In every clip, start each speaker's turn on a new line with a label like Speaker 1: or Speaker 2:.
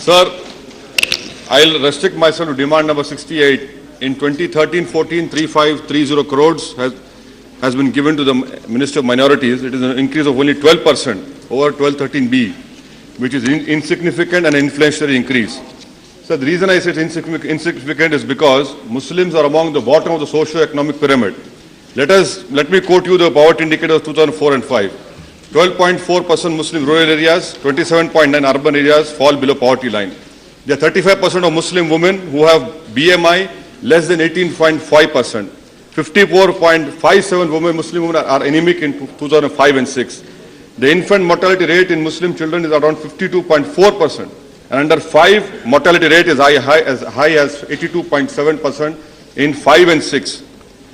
Speaker 1: Sir, I'll restrict myself to demand number 68. In 2013-14, 3530 crores has been given to the Minister of Minorities. It is an increase of only 12% over 1213B, which is insignificant and an inflationary increase. So the reason I say it's insignificant is because Muslims are among the bottom of the socio-economic pyramid. Let me quote you the poverty indicators of 2004 and 5. 12.4% Muslim rural areas, 27.9 urban areas fall below poverty line. There are 35% of Muslim women who have BMI less than 18.5%. 54.57% Muslim women are anemic in 2005 and 6. The infant mortality rate in Muslim children is around 52.4%. And under 5, mortality rate is as high as 82.7% in 5 and 6.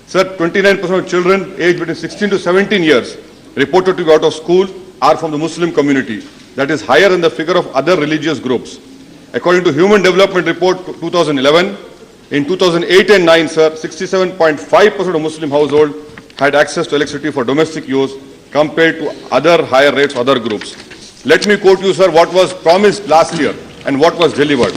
Speaker 1: Sir, 29% of children aged between 16 to 17 years reported to be out of school are from the Muslim community. That is higher than the figure of other religious groups. According to Human Development Report 2011, in 2008 and 9, sir, 67.5% of Muslim households had access to electricity for domestic use compared to other higher rates, other groups. Let me quote you, sir, what was promised last year and what was delivered.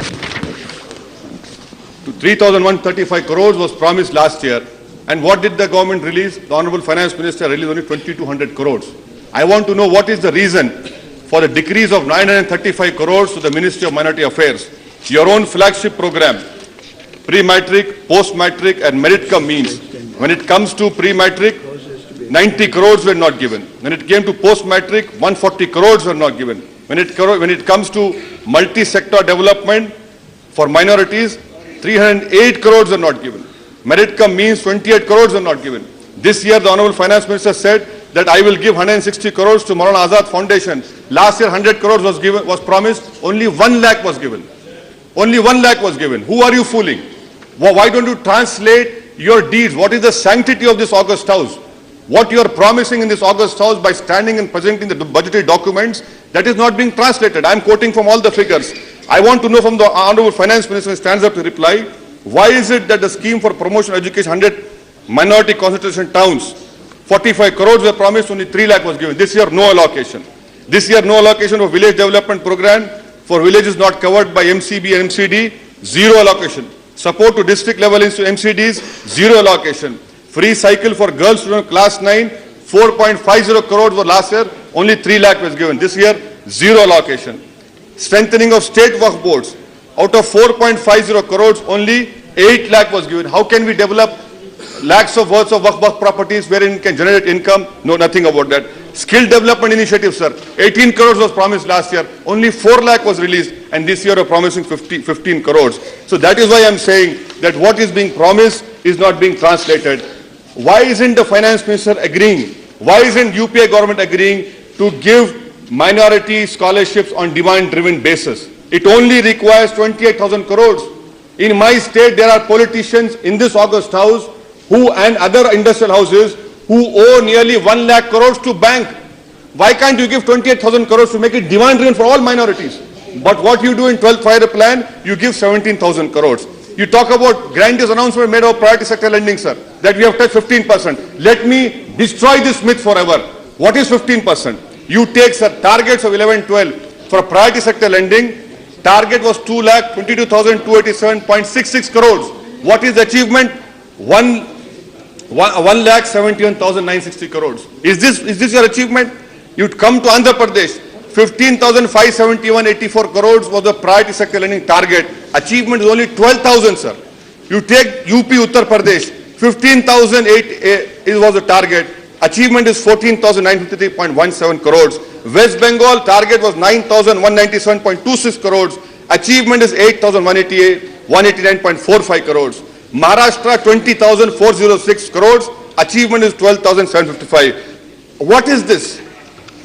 Speaker 1: 3,135 crores was promised last year. And what did the government release? The Honorable Finance Minister released only 2,200 crores. I want to know what is the reason for the decrease of 935 crores to the Ministry of Minority Affairs. Your own flagship program, pre-matric, post-matric and merit-cum means. When it comes to pre-matric, 90 crores were not given. When it came to post-matric, 140 crores were not given. When it comes to multi-sector development for minorities, 308 crores are not given. Merit-cum means 28 crores are not given. This year, the Honorable Finance Minister said that I will give 160 crores to Maulana Azad Foundation. Last year, 100 crores was promised. Only 1 lakh was given. Only 1 lakh was given. Who are you fooling? Why don't you translate your deeds? What is the sanctity of this August House? What you are promising in this August House by standing and presenting the budgetary documents, that is not being translated. I am quoting from all the figures. I want to know from the Honorable Finance Minister who stands up to reply, why is it that the scheme for promotion of education, 100 minority concentration towns, 45 crores were promised, only 3 lakh was given. This year, no allocation. This year, no allocation of village development program for villages not covered by MCB and MCD, zero allocation. Support to district level MCDs, zero allocation. Free cycle for girls students class 9, 4.50 crores for last year, only 3 lakh was given. This year, zero allocation. Strengthening of state work boards. Out of 4.50 crores, only 8 lakh was given. How can we develop lakhs of worth of work properties wherein can generate income? No, nothing about that. Skill development initiative, sir. 18 crores was promised last year. Only 4 lakh was released. And this year, we're promising 15 crores. So that is why I'm saying that what is being promised is not being translated. Why isn't the finance minister agreeing? Why isn't UPA government agreeing to give minority scholarships on demand-driven basis? It only requires 28,000 crores. In my state, there are politicians in this August House and other industrial houses who owe nearly 1 lakh crores to bank. Why can't you give 28,000 crores to make it demand-driven for all minorities? But what you do in 12th Five-Year Plan, you give 17,000 crores. You talk about grandiose announcement made of priority sector lending, sir, that we have touched 15%. Let me destroy this myth forever. What is 15%? You take, sir, targets of 11-12 for priority sector lending. Target was 2,22,287.66 crores. What is the achievement? 1,71,960 crores. Is this your achievement? You'd come to Andhra Pradesh. 15,571.84 crores was the priority sector lending target. Achievement is only 12,000, sir. You take UP Uttar Pradesh, 15,008 was the target. Achievement is 14,953.17 crores. West Bengal target was 9,197.26 crores. Achievement is 8,189.45 crores. Maharashtra 20,406 crores. Achievement is 12,755. What is this?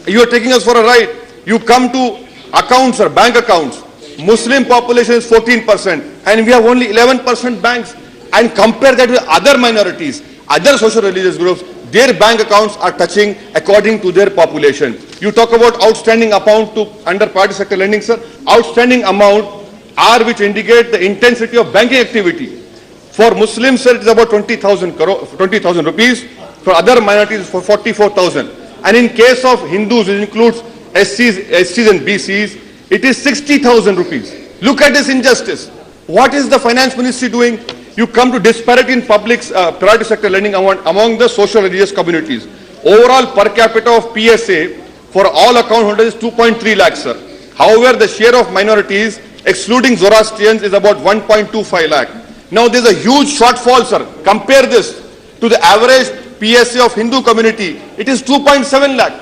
Speaker 1: You are taking us for a ride. You come to accounts or bank accounts. Muslim population is 14% and we have only 11% banks. And compare that with other minorities, other social religious groups, their bank accounts are touching according to their population. You talk about outstanding amount to under priority sector lending, sir. Outstanding amount are which indicate the intensity of banking activity. For Muslims, sir, it is about 20,000 rupees. For other minorities, for 44,000. And in case of Hindus, it includes SCs and BCs, it is 60,000 rupees. Look at this injustice. What is the finance ministry doing? You come to disparity in public priority sector lending among the social religious communities. Overall per capita of PSA for all account holders is 2.3 lakhs, sir. However, the share of minorities, excluding Zoroastrians, is about 1.25 lakh. Now, there's a huge shortfall, sir. Compare this to the average PSA of Hindu community. It is 2.7 lakh.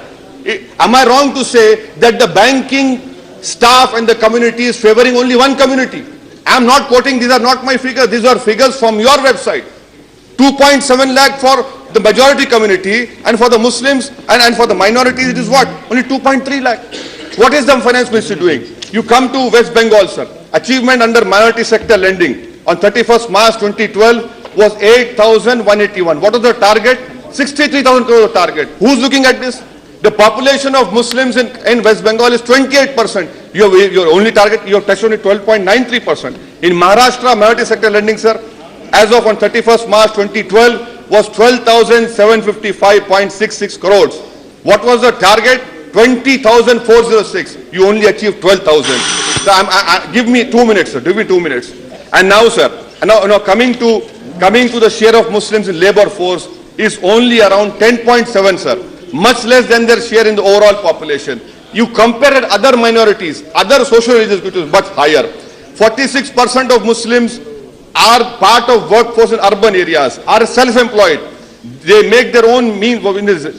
Speaker 1: Am I wrong to say that the banking staff and the community is favoring only one community? I am not quoting, these are not my figures, these are figures from your website. 2.7 lakh for the majority community, and for the Muslims and for the minorities it is what? Only 2.3 lakh. What is the finance ministry doing? You come to West Bengal, sir. Achievement under minority sector lending on 31st March 2012 was 8,181. What was the target? 63,000 crore target. Who's looking at this? The population of Muslims in West Bengal is 28%. Your only target, your touched only 12.93%. In Maharashtra, minority sector lending, sir, as of on 31st March 2012, was 12,755.66 crores. What was the target? 20,406. You only achieved 12,000. So give me 2 minutes, sir. Give me 2 minutes. And now, sir, now coming to the share of Muslims in labor force is only around 10.7, sir. Much less than their share in the overall population. You compare it other minorities, other social religious groups, much higher. 46% of Muslims are part of workforce in urban areas, are self-employed. They make their own means,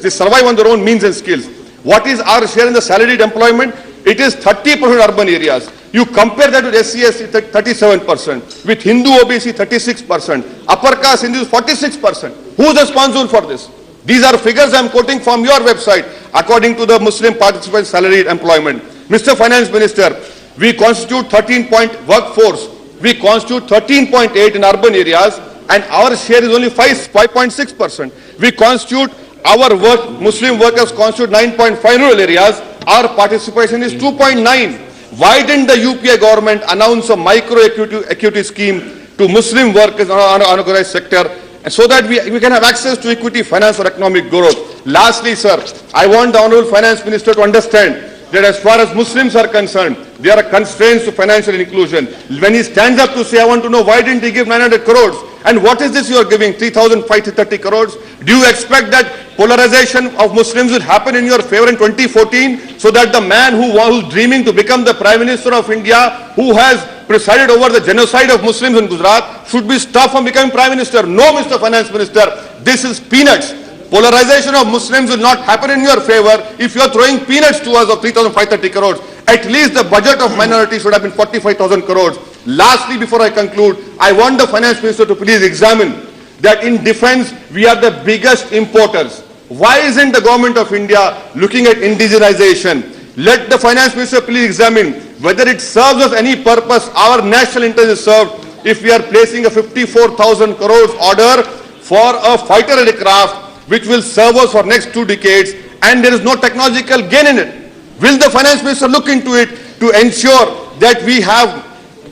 Speaker 1: they survive on their own means and skills. What is our share in the salaried employment? It is 30% urban areas. You compare that with SC/ST, 37%, with Hindu OBC, 36%, upper caste Hindu, 46%. Who is responsible for this? These are figures I am quoting from your website, according to the Muslim participants' salaried employment. Mr. Finance Minister, we constitute 13-point-workforce. We constitute 13.8 in urban areas, and our share is only 5.6%. We constitute our Muslim workers constitute 9.5 in rural areas. Our participation is 2.9. Why didn't the UPA government announce a micro equity scheme to Muslim workers on unorganized sector, and so that we can have access to equity finance for economic growth? Lastly, sir, I want the Honorable Finance Minister to understand that as far as Muslims are concerned, there are constraints to financial inclusion. When he stands up to say, I want to know why didn't he give 900 crores? And what is this you are giving, 3,530 crores? Do you expect that polarization of Muslims will happen in your favor in 2014, so that the man who's dreaming to become the Prime Minister of India, who has presided over the genocide of Muslims in Gujarat, should be stopped from becoming Prime Minister? No, Mr. Finance Minister, this is peanuts. Polarization of Muslims will not happen in your favor if you are throwing peanuts to us of 3,530 crores. At least the budget of minorities should have been 45,000 crores. Lastly, before I conclude, I want the Finance Minister to please examine that in defense, we are the biggest importers. Why isn't the government of India looking at indigenization? Let the Finance Minister please examine whether it serves us any purpose. Our national interest is served if we are placing a 54,000 crores order for a fighter aircraft which will serve us for next 2 decades, and there is no technological gain in it. Will the Finance Minister look into it to ensure that we have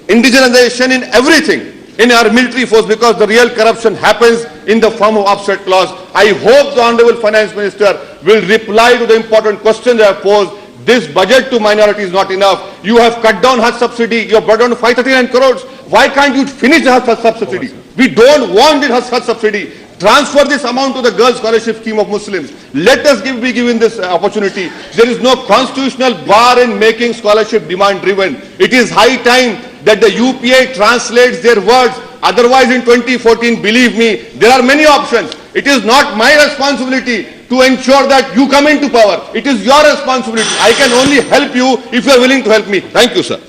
Speaker 1: indigenization in everything in our military force, because the real corruption happens in the form of offset clause? I hope the Honorable Finance Minister will reply to the important questions I have posed. This budget to minority is not enough. You have cut down Hajj subsidy. You have brought down to 539 crores. Why can't you finish the Hajj subsidy? We don't want the Hajj subsidy. Transfer this amount to the girls' scholarship scheme of Muslims. Let us be given this opportunity. There is no constitutional bar in making scholarship demand driven. It is high time that the UPA translates their words. Otherwise, in 2014, believe me, there are many options. It is not my responsibility to ensure that you come into power. It is your responsibility. I can only help you if you are willing to help me. Thank you, sir.